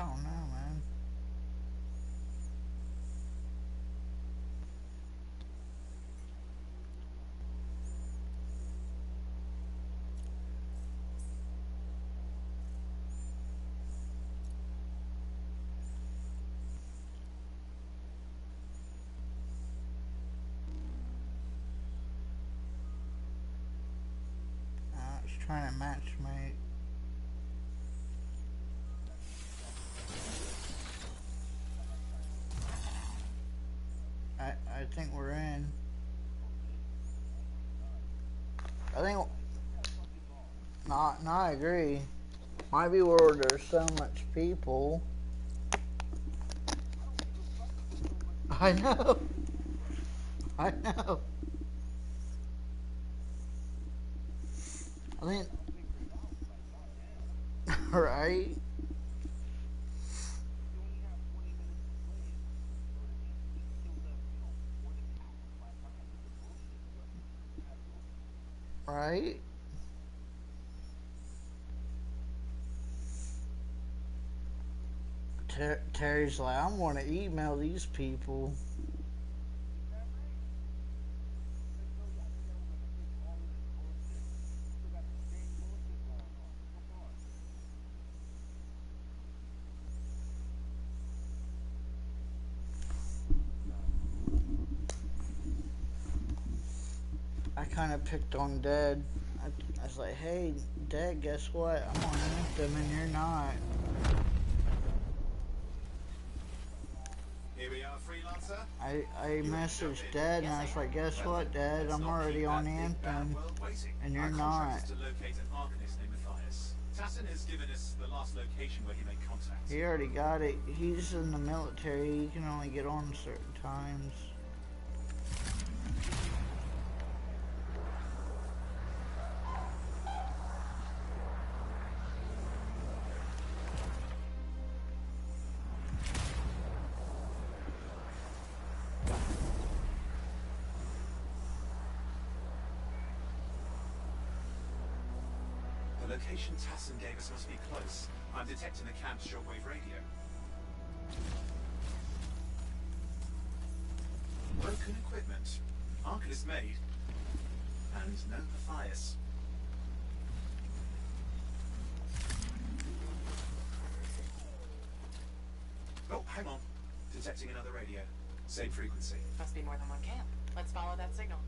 don't know, man. It's trying to match mate. I think we're in. I think. No, I agree. Might be where there's so much people. I know. I know. I mean, right? Right? Terry's like, I'm going to email these people. I kind of picked on Dead. I was like, hey, Dead, guess what? I'm on Anthem and you're not. Here we are, freelancer. I messaged Dead and I was like, guess what, Dead? I'm already on Anthem and you're not. To locate an Arcanist named Matthias. Tassin has given us the last location where he made contact. He already got it. He's in the military. He can only get on certain times. The location Tassin gave us must be close. I'm detecting the camp's shortwave radio. Broken equipment. Arcanist made. And no Matthias. Oh, hang on. Detecting another radio. Same frequency. Must be more than one camp. Let's follow that signal.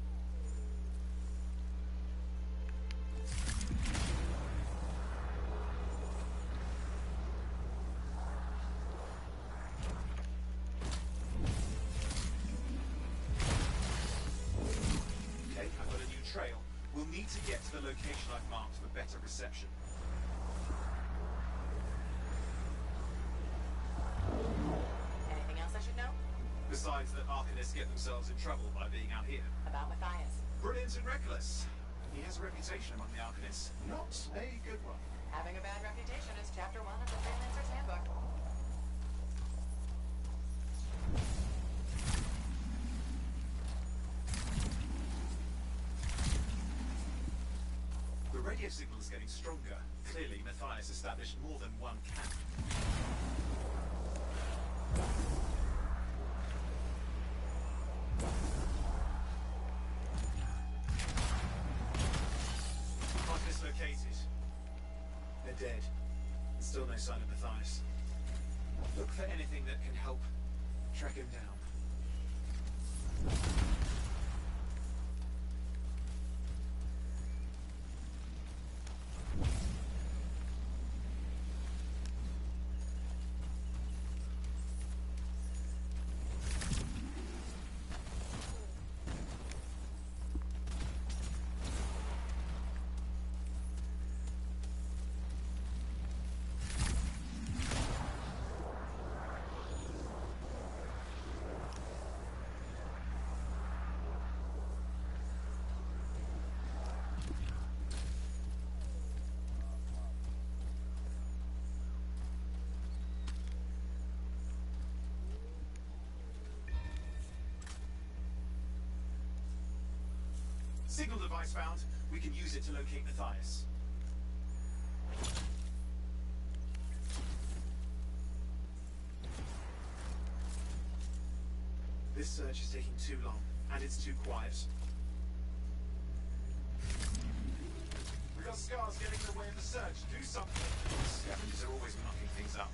Okay, I've got a new trail. We'll need to get to the location I've marked for better reception. Anything else I should know? Besides that Arcanists get themselves in trouble by being out here. About Matthias. Brilliant and reckless. He has a reputation among the Arcanists. Not a good one. Having a bad reputation is chapter 1 of the Freelancer's Handbook. The radio signal is getting stronger. Clearly, Matthias established more than one camp. Arcanist located. They're dead. There's still no sign of Matthias. Look for anything that can help track him down. Signal device found. We can use it to locate Matthias. search is taking too long, and it's too quiet. We got scars getting in the way of the search. Do something. Scavengers are always mucking things up.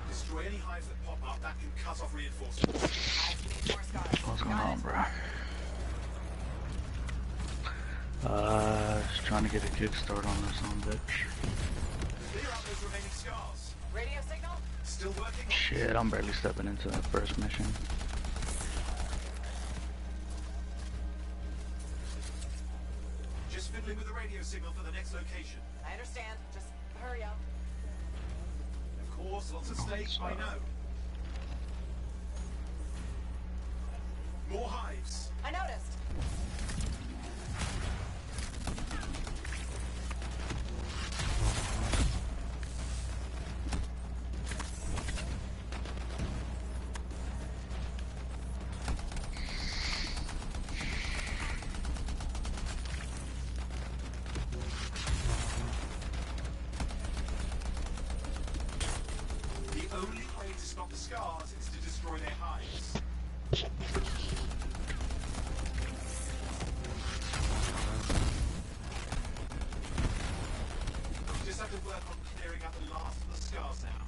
Destroy any hives that pop up. That can cut off reinforcements. What's going on, bro? Just trying to get a kickstart on this on bitch. Clear out those remaining scars. Radio signal? Still working? Shit, I'm barely stepping into that first mission. Just fiddling with the radio signal for the next location. I understand. Just hurry up. Of course, lots at stake, I know. More hives. I noticed. The only way to stop the scars is to destroy their hives. Just have to work on clearing out the last of the scars now.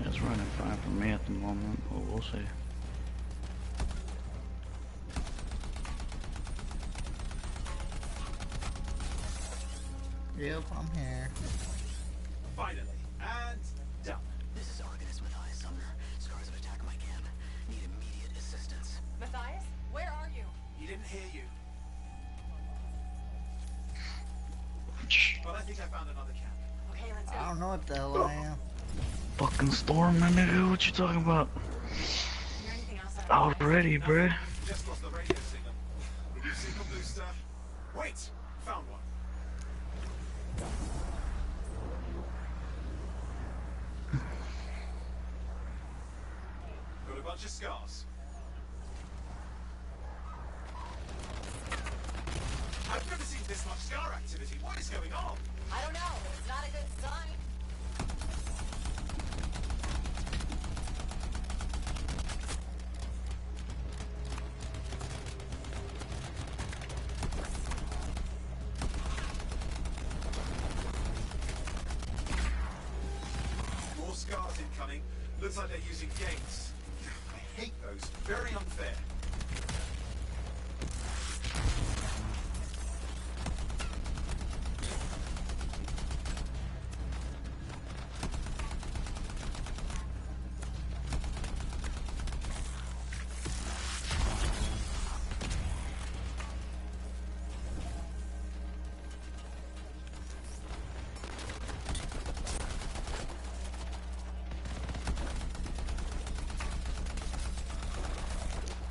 It's running fine for me at the moment, but we'll see. Yep, I'm here. Finally. And done. This is Organist Matthias Sumner. Scars have attacked my camp. Need immediate assistance. Matthias, where are you? He didn't hear you. But I think I found another camp. Okay, let's go. I don't know what the hell I am. Fucking storm, my nigga. What you talking about? Is there anything else I don't know? Already, bruh. Just lost the radio signal. The new signal booster. Wait! Found one. Got a bunch of scars. I've never seen this much scar activity. What is going on? I don't know. It's not a good sign. More scars incoming. Looks like they're using gates. I hate those. Very unfair.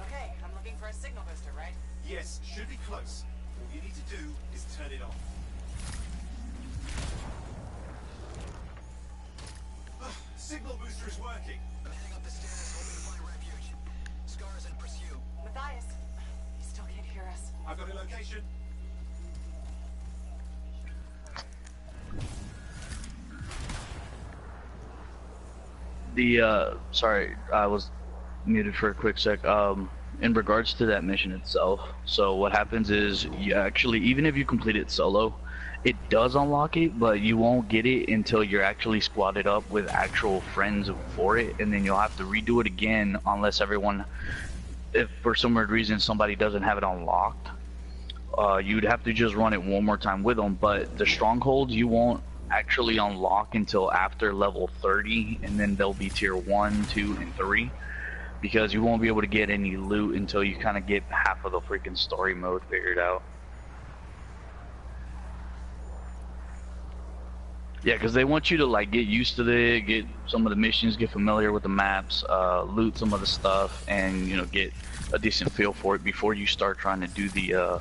Okay, I'm looking for a signal booster, right? Yes, should be close. All you need to do is turn it off. Signal booster is working. I'm heading up the stairs, hoping to find refuge. Scars in pursuit. Matthias, he still can't hear us. I've got a location. Sorry, I was muted for a quick sec. In regards to that mission itself, so what happens is you actually, even if you complete it solo, it does unlock it, but you won't get it until you're actually squatted up with actual friends for it, and then you'll have to redo it again unless everyone, if for some weird reason somebody doesn't have it unlocked, you'd have to just run it one more time with them. But the strongholds you won't actually unlock until after level 30, and then they'll be tier 1, 2, and 3, because you won't be able to get any loot until you kind of get half of the freaking story mode figured out. Yeah, because they want you to like get used to it, get some of the missions, get familiar with the maps, loot some of the stuff, and you know, get a decent feel for it before you start trying to do the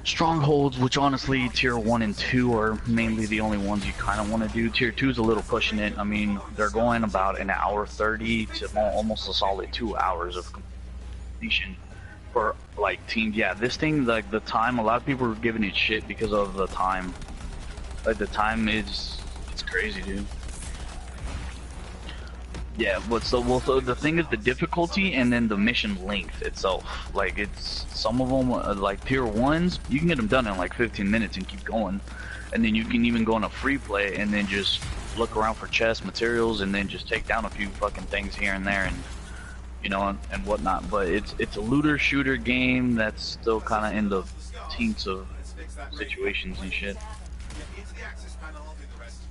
strongholds, which honestly tier 1 and 2 are mainly the only ones you kind of want to do. Tier 2 is a little pushing it. I mean, they're going about an hour 30 to almost a solid 2 hours of completion for like teams. Yeah, this thing, like the time, a lot of people were giving it shit because of the time. Like the time is, it's crazy, dude. Yeah, so the thing is the difficulty and then the mission length itself. Like it's some of them like tier 1s, you can get them done in like 15 minutes and keep going, and then you can even go on a free play and then just look around for chest materials and then just take down a few fucking things here and there and you know and whatnot. But it's a looter shooter game that's still kind of in the teens of situations and shit. Into the access panel, I'll do the rest.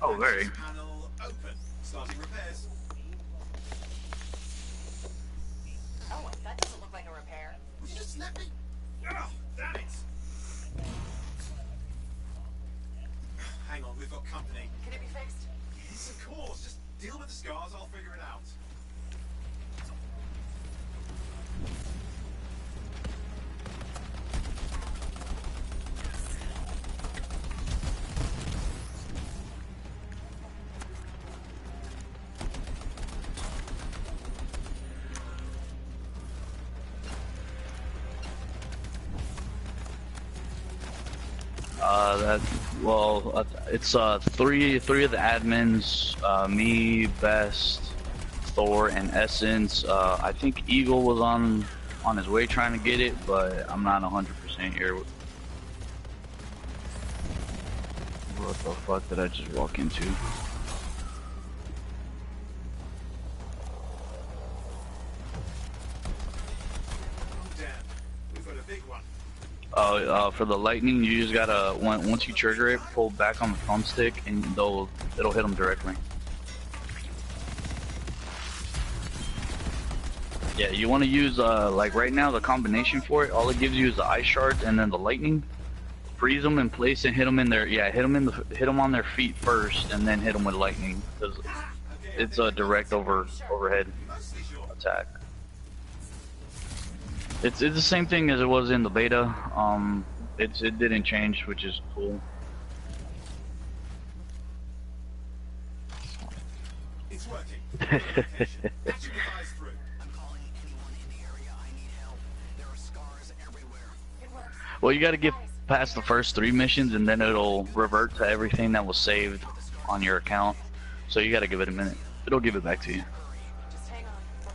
Oh, very. Access panel open. Starting repairs. Oh, that doesn't look like a repair. Would you just let me? Oh, damn it! Hang on, we've got company. Can it be fixed? Yes, of course. Just deal with the scars. I'll figure it out. It's three of the admins, me, Best, Thor, and Essence. I think Eagle was on his way trying to get it, but I'm not 100% here. What the fuck did I just walk into? For the lightning, you just gotta once you trigger it, pull back on the thumbstick, and it'll hit them directly. Yeah, you want to use like right now the combination for it. All it gives you is the ice shards and then the lightning. Freeze them in place and hit them in their hit them on their feet first, and then hit them with lightning because it's a direct overhead attack. It's the same thing as it was in the beta. It didn't change, which is cool. It's working. Catching the guys through. I'm calling anyone in the area. I need help. There are scars everywhere. It works. Well, you got to get past the first 3 missions, and then it'll revert to everything that was saved on your account. So you got to give it a minute. It'll give it back to you. Just hang on. We're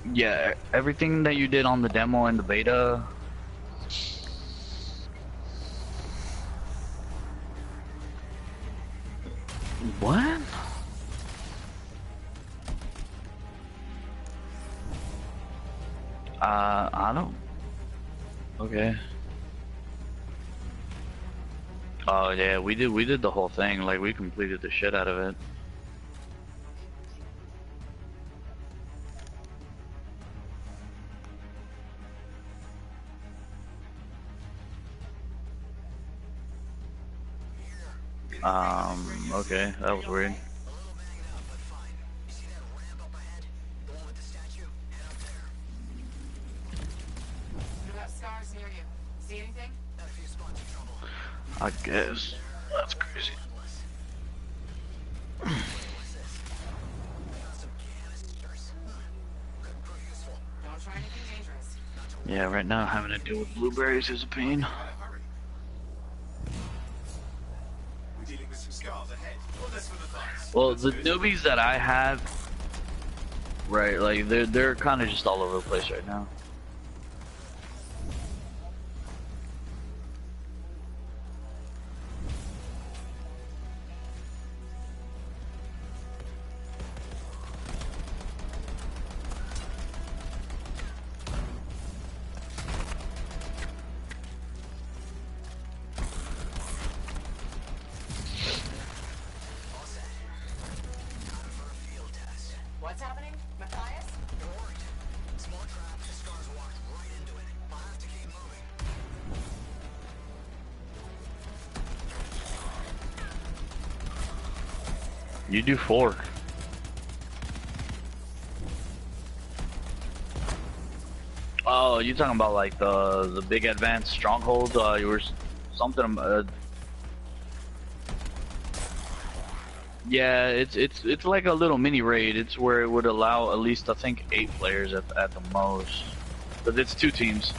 coming. Yeah, everything that you did on the demo and the beta. What? I don't. Okay. Oh yeah, we did the whole thing. Like we completed the shit out of it. Okay, that was weird. A little banged up, but fine. You see that ramp up ahead? The one with the statue? Head up there. What about scars near you? See anything? Got a few spots of trouble. I guess. That's crazy. What's this? Got some canisters. Could prove useful. Don't try anything dangerous. Yeah, right now having to deal with blueberries is a pain. Hurry. We're dealing with some scars ahead. Well, that's for the thighs. Well, the newbies that I have, right, like they're kind of just all over the place right now. All set. Time for a field test. What's happening? Matthias? You're worried. Small trap, the scars walked right into it. I'll have to keep moving. You do 4. Oh, you talking about like the big advanced stronghold? You were something. Yeah, it's like a little mini raid. It's where it would allow at least I think 8 players at the most. But it's 2 teams.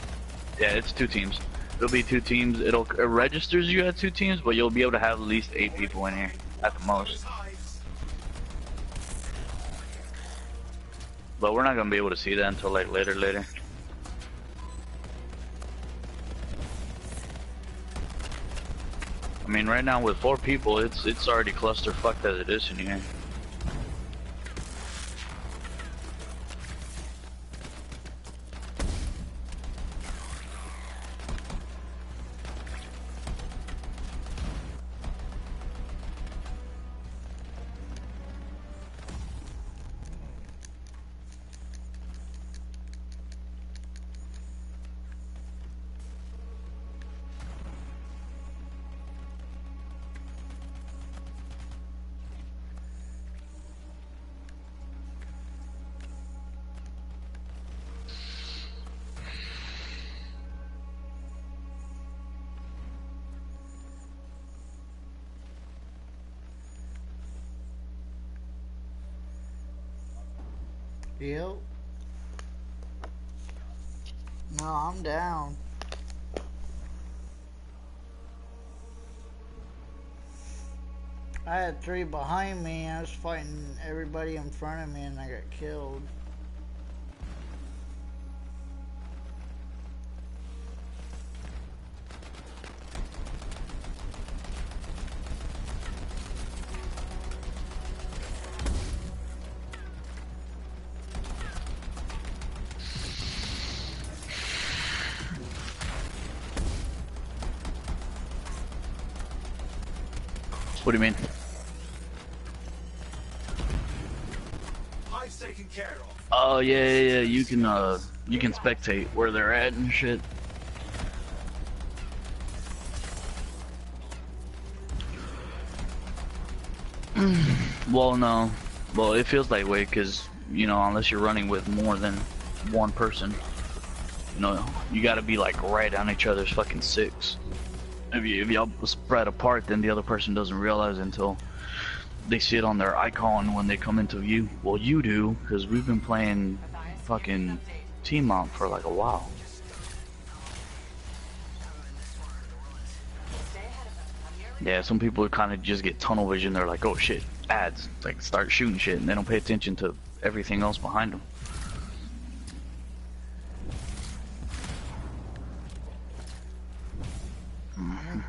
Yeah, it's 2 teams. It'll be 2 teams. It registers you at 2 teams, but you'll be able to have at least 8 people in here at the most. But we're not gonna be able to see that until like later. I mean, right now with 4 people, it's already clusterfucked as it is in here. Yep. No, I'm down. I had 3 behind me. I was fighting everybody in front of me and I got killed. What do you mean? Hive's taken care of. Oh yeah. You can spectate where they're at and shit. Well, no. Well, it feels that way because you know, unless you're running with more than 1 person, you know, you gotta be like right on each other's fucking 6. If y'all spread apart, then the other person doesn't realize until they see it on their icon when they come into view. Well, you do, because we've been playing fucking team mount for like a while. Yeah, some people kind of just get tunnel vision. They're like, oh shit, ads. Like, start shooting shit, and they don't pay attention to everything else behind them.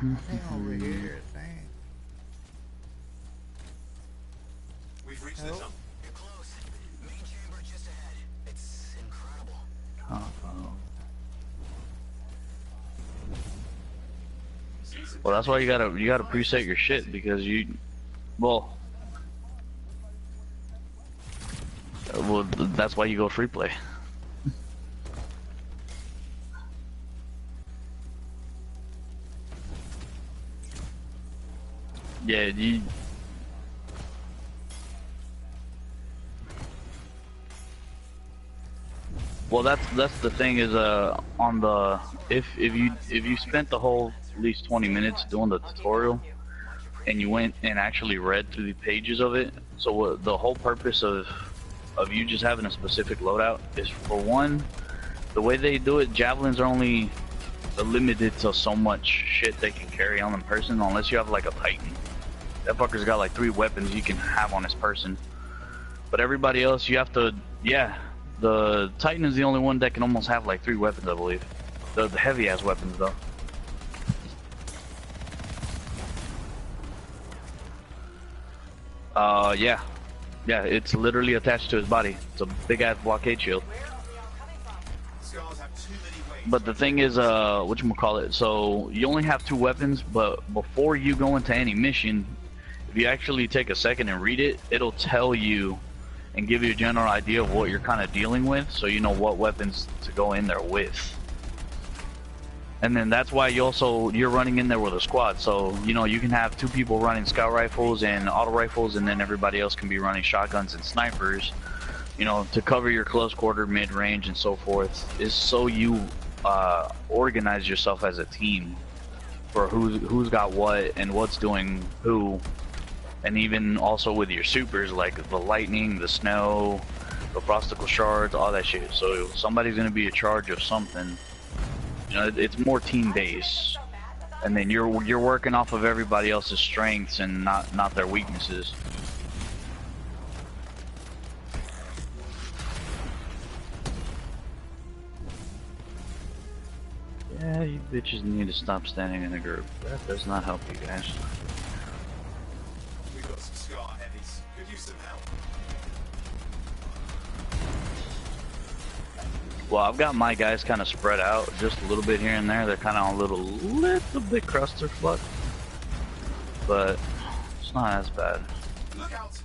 Nothing over here, I think. We've reached the Nope. tunnel. You're close. Main chamber just ahead. It's incredible. Well, that's why you gotta preset your shit because well, that's why you go free play. Yeah, well, that's the thing is on the if you spent the whole at least 20 minutes doing the tutorial and you went and actually read through the pages of it, so the whole purpose of you just having a specific loadout is, for one, the way they do it, javelins are only limited to so much shit they can carry on in person unless you have like a Titan. That fucker's got like 3 weapons you can have on his person. But everybody else, you have to, yeah, the Titan is the only one that can almost have like 3 weapons, I believe. The heavy ass weapons though. Yeah. Yeah, it's literally attached to his body. It's a big ass blockade shield. Scars have too many ways. But the thing is, whatchamacallit, so you only have 2 weapons, but before you go into any mission, if you actually take a second and read it, it'll tell you and give you a general idea of what you're kind of dealing with, so you know what weapons to go in there with. And then that's why you're running in there with a squad, so you know you can have 2 people running scout rifles and auto rifles, and then everybody else can be running shotguns and snipers, you know, to cover your close quarter, mid range, and so forth. Is so you organize yourself as a team for who's got what and what's doing who, And even also with your supers, like the lightning, the snow, the frostical shards, all that shit. So somebody's gonna be in charge of something. You know, it's more team based, and then you're working off of everybody else's strengths and not their weaknesses. Yeah, you bitches need to stop standing in a group. That does not help you guys. We've got some Scar heavies. Could use some help. Well, I've got my guys kind of spread out just a little bit here and there. They're kind of a little bit clusterfuck, but it's not as bad. Look out!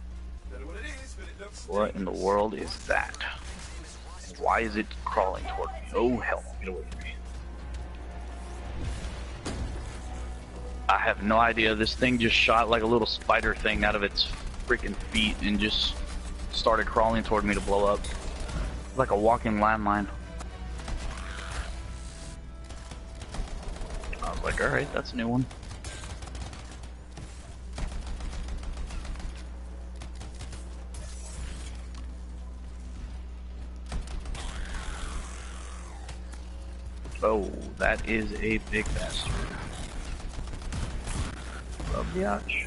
Don't know what it is, but it looks. What in the world is that? And why is it crawling toward me? Oh hell, get away from me. I have no idea. This thing just shot like a little spider thing out of its freaking feet and just started crawling toward me to blow up. Like a walking landmine. I was like, alright, that's a new one. Oh, that is a big bastard. Love biatch.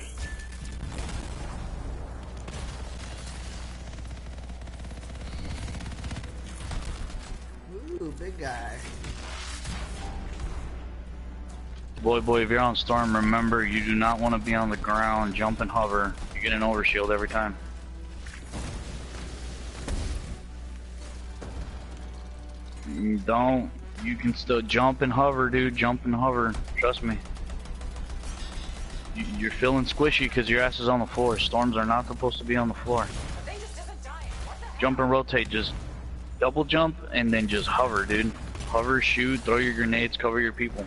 Ooh, big guy. Boy, if you're on storm, remember you do not want to be on the ground, jump and hover. You get an overshield every time. Don't. You can still jump and hover, dude. Jump and hover. Trust me. You're feeling squishy because your ass is on the floor. Storms are not supposed to be on the floor. The thing just isn't dying. What the heck? Jump and rotate. Just double jump and then just hover, dude. Hover, shoot, throw your grenades, cover your people.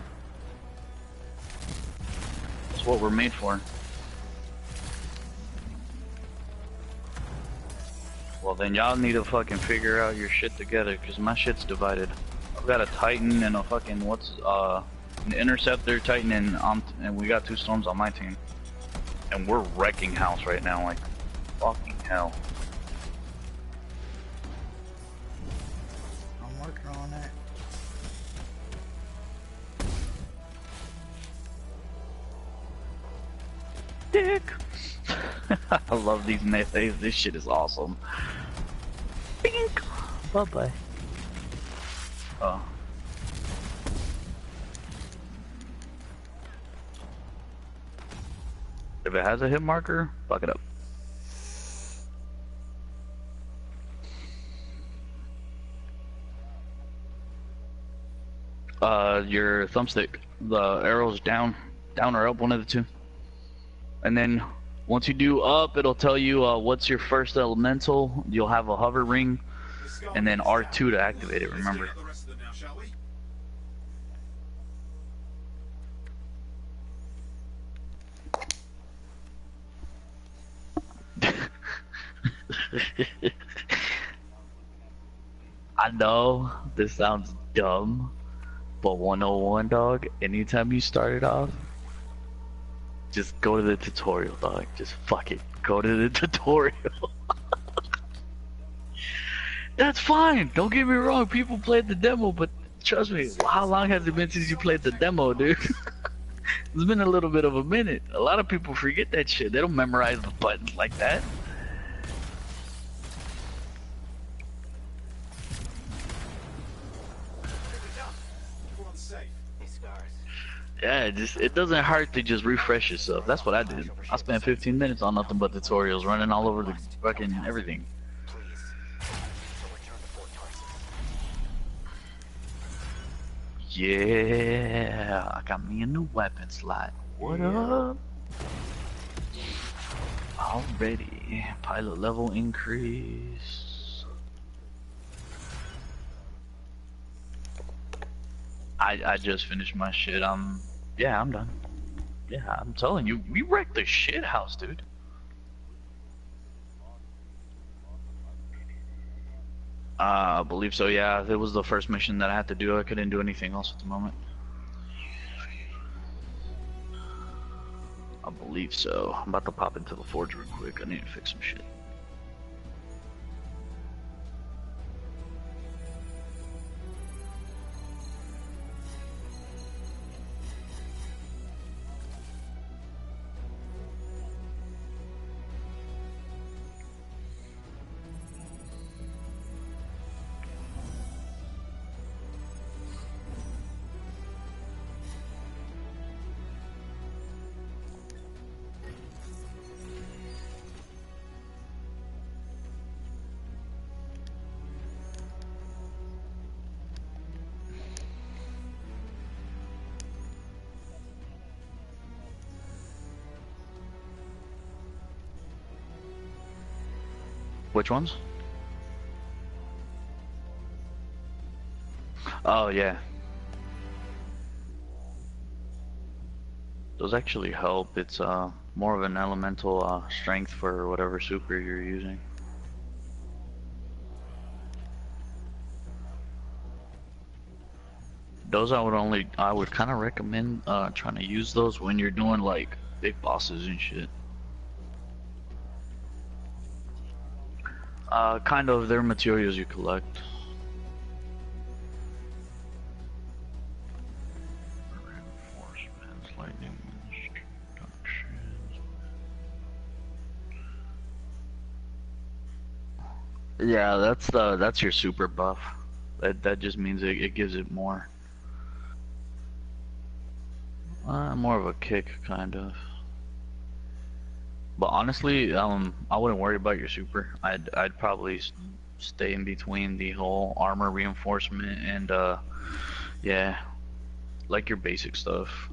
That's what we're made for. Well, then y'all need to fucking figure out your shit together because my shit's divided. I've got a Titan and a fucking an Interceptor, Titan, and we got 2 Storms on my team. And we're wrecking house right now, like fucking hell. I'm working on it. Dick! I love these messages. This shit is awesome. Bink! Bye-bye. Oh. If it has a hit marker, fuck it up. Your thumbstick. The arrow's down or up, one of the two. And then once you do up, it'll tell you what's your first elemental. You'll have a hover ring, and then R2 to activate it. Remember. The rest of them now, shall we? I know this sounds dumb, but 101, dog, anytime you start it off, just go to the tutorial, dog. Just fuck it. Go to the tutorial. That's fine. Don't get me wrong. People played the demo, but trust me, how long has it been since you played the demo, dude? It's been a little bit of a minute. A lot of people forget that shit. They don't memorize the buttons like that. Everyone's safe. Hey, Scars. Yeah, it doesn't hurt to just refresh yourself. That's what I did. I spent 15 minutes on nothing but tutorials, running all over the fucking everything. Please. So return to Fort Tarsus. Yeah, I got me a new weapon slot. What up? Already, pilot level increase. I just finished my shit. Yeah, I'm done. Yeah, I'm telling you, we wrecked the shit house, dude. I believe so, yeah. It was the first mission that I had to do. I couldn't do anything else at the moment. I believe so. I'm about to pop into the forge real quick. I need to fix some shit. Which ones? Oh yeah. Those actually help. It's more of an elemental strength for whatever super you're using. Those I would kind of recommend trying to use those when you're doing like big bosses and shit. Kind of, they're materials you collect. Reinforcements, lightning instructions. Yeah, that's your super buff. That just means it gives it more. More of a kick, kind of. But honestly, I wouldn't worry about your super. I'd probably stay in between the whole armor reinforcement and yeah, like your basic stuff.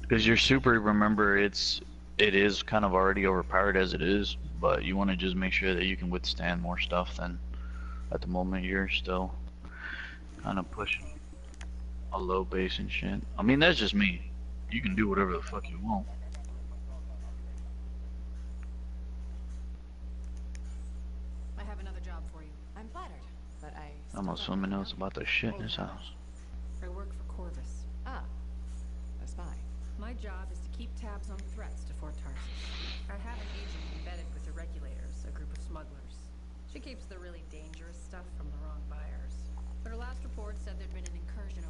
Because your super, remember, it is kind of already overpowered as it is, but you want to just make sure that you can withstand more stuff than at the moment you're still kind of pushing a low base and shit. I mean, that's just me. You can do whatever the fuck you want. I have another job for you. I'm flattered, but I I'm assuming else about the shit in this house. I work for Corvus. Ah, a spy. My job is to keep tabs on threats to Fort Tarsus. I have an agent embedded with the regulators, a group of smugglers. She keeps the really dangerous stuff from the wrong buyers. But her last report said there'd been an incursion